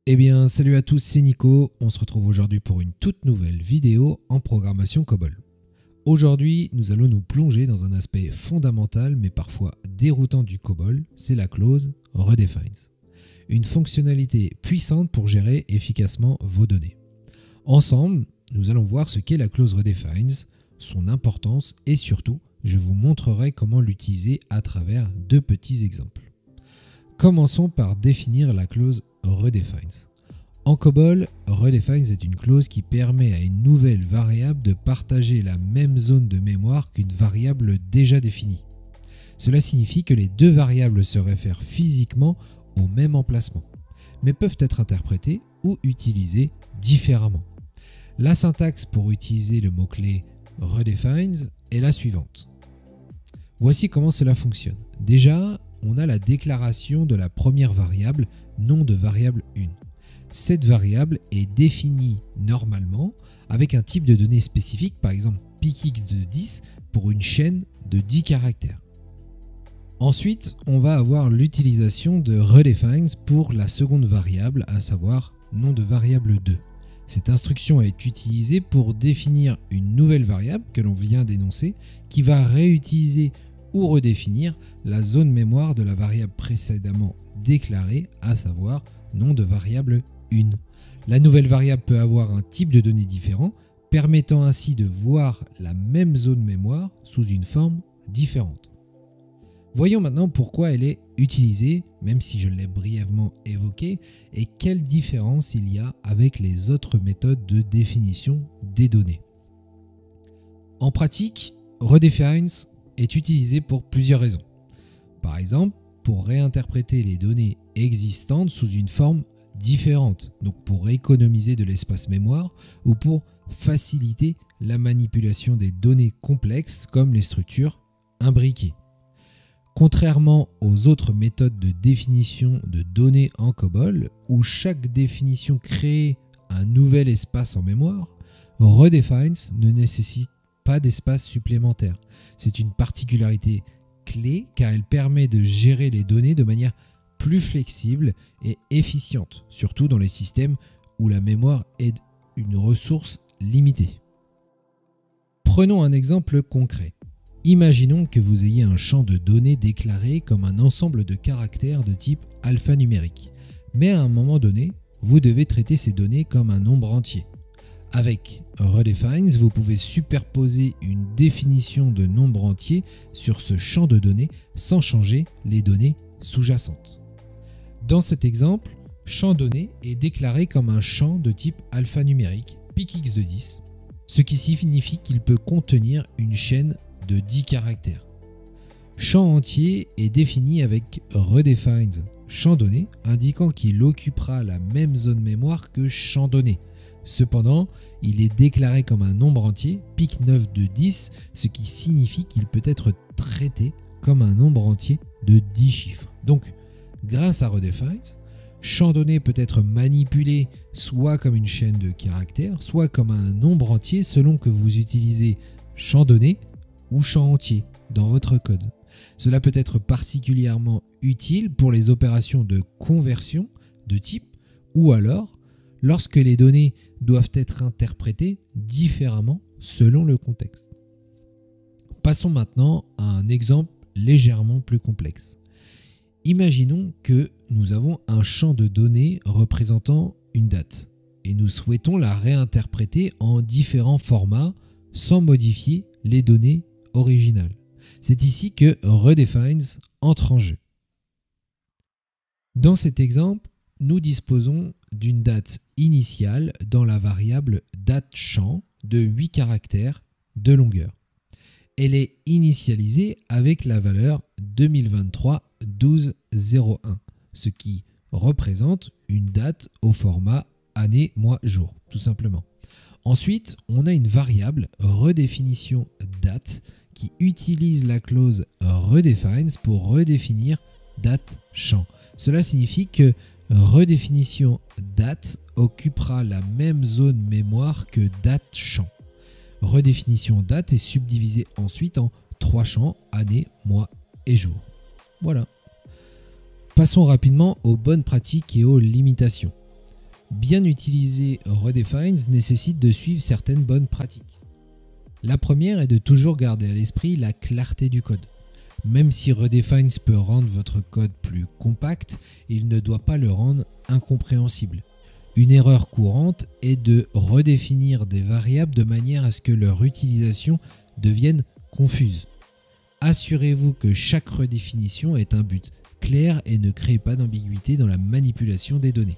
Eh bien, salut à tous, c'est Nico. On se retrouve aujourd'hui pour une toute nouvelle vidéo en programmation COBOL. Aujourd'hui, nous allons nous plonger dans un aspect fondamental mais parfois déroutant du COBOL, c'est la clause redefines. Une fonctionnalité puissante pour gérer efficacement vos données. Ensemble, nous allons voir ce qu'est la clause redefines, son importance et surtout, je vous montrerai comment l'utiliser à travers deux petits exemples. Commençons par définir la clause redefines. En COBOL, redefines est une clause qui permet à une nouvelle variable de partager la même zone de mémoire qu'une variable déjà définie. Cela signifie que les deux variables se réfèrent physiquement au même emplacement, mais peuvent être interprétées ou utilisées différemment. La syntaxe pour utiliser le mot-clé redefines est la suivante. Voici comment cela fonctionne. Déjà, on a la déclaration de la première variable, nom de variable 1. Cette variable est définie normalement avec un type de données spécifique, par exemple picx de 10 pour une chaîne de 10 caractères. Ensuite, on va avoir l'utilisation de redefines pour la seconde variable, à savoir nom de variable 2. Cette instruction est utilisée pour définir une nouvelle variable que l'on vient d'énoncer qui va réutiliser ou redéfinir la zone mémoire de la variable précédemment déclarée, à savoir nom de variable 1. La nouvelle variable peut avoir un type de données différent, permettant ainsi de voir la même zone mémoire sous une forme différente. Voyons maintenant pourquoi elle est utilisée, même si je l'ai brièvement évoqué, et quelle différence il y a avec les autres méthodes de définition des données. En pratique, redefines est utilisé pour plusieurs raisons. Par exemple, pour réinterpréter les données existantes sous une forme différente, donc pour économiser de l'espace mémoire ou pour faciliter la manipulation des données complexes comme les structures imbriquées. Contrairement aux autres méthodes de définition de données en COBOL, où chaque définition crée un nouvel espace en mémoire, redefines ne nécessite pas d'espace supplémentaire. C'est une particularité clé car elle permet de gérer les données de manière plus flexible et efficiente, surtout dans les systèmes où la mémoire est une ressource limitée. Prenons un exemple concret. Imaginons que vous ayez un champ de données déclaré comme un ensemble de caractères de type alphanumérique, mais à un moment donné, vous devez traiter ces données comme un nombre entier. Avec redefines, vous pouvez superposer une définition de nombre entier sur ce champ de données sans changer les données sous-jacentes. Dans cet exemple, champ donné est déclaré comme un champ de type alphanumérique, picx de 10, ce qui signifie qu'il peut contenir une chaîne de 10 caractères. Champ entier est défini avec redefines champ donné, indiquant qu'il occupera la même zone mémoire que champ donné. Cependant, il est déclaré comme un nombre entier, pic9 de 10, ce qui signifie qu'il peut être traité comme un nombre entier de 10 chiffres. Donc, grâce à redefines, champ donné peut être manipulé soit comme une chaîne de caractères, soit comme un nombre entier selon que vous utilisez champ donné ou champ entier dans votre code. Cela peut être particulièrement utile pour les opérations de conversion de type ou alors lorsque les données doivent être interprétées différemment selon le contexte. Passons maintenant à un exemple légèrement plus complexe. Imaginons que nous avons un champ de données représentant une date et nous souhaitons la réinterpréter en différents formats sans modifier les données originales. C'est ici que redefines entre en jeu. Dans cet exemple, nous disposons d'une date initiale dans la variable datechamp de 8 caractères de longueur. Elle est initialisée avec la valeur 2023-12-01, ce qui représente une date au format année, mois, jour, tout simplement. Ensuite, on a une variable redéfinition date qui utilise la clause redefines pour redéfinir date champ. Cela signifie que redéfinition date occupera la même zone mémoire que date champ. redéfinition date est subdivisée ensuite en 3 champs, année, mois et jour. Voilà. Passons rapidement aux bonnes pratiques et aux limitations. Bien utiliser Redefines nécessite de suivre certaines bonnes pratiques. La première est de toujours garder à l'esprit la clarté du code. Même si Redefines peut rendre votre code plus compact, il ne doit pas le rendre incompréhensible. Une erreur courante est de redéfinir des variables de manière à ce que leur utilisation devienne confuse. Assurez-vous que chaque redéfinition ait un but clair et ne crée pas d'ambiguïté dans la manipulation des données.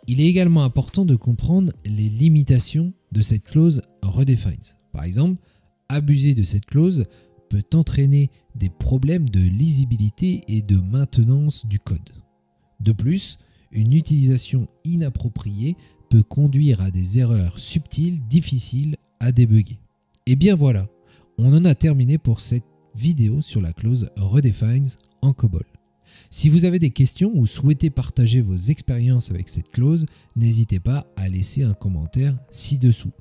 Il est également important de comprendre les limitations de cette clause Redefines. Par exemple, abuser de cette clause peut entraîner des problèmes de lisibilité et de maintenance du code. De plus, une utilisation inappropriée peut conduire à des erreurs subtiles difficiles à débugger. Et bien voilà, on en a terminé pour cette vidéo sur la clause Redefines en COBOL. Si vous avez des questions ou souhaitez partager vos expériences avec cette clause, n'hésitez pas à laisser un commentaire ci-dessous.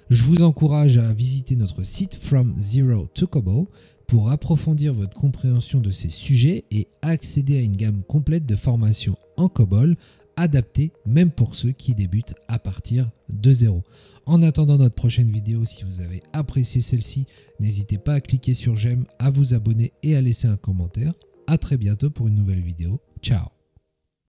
Je vous encourage à visiter notre site From Zero to COBOL pour approfondir votre compréhension de ces sujets et accéder à une gamme complète de formations en COBOL adaptées même pour ceux qui débutent à partir de zéro. En attendant notre prochaine vidéo, si vous avez apprécié celle-ci, n'hésitez pas à cliquer sur j'aime, à vous abonner et à laisser un commentaire. À très bientôt pour une nouvelle vidéo. Ciao!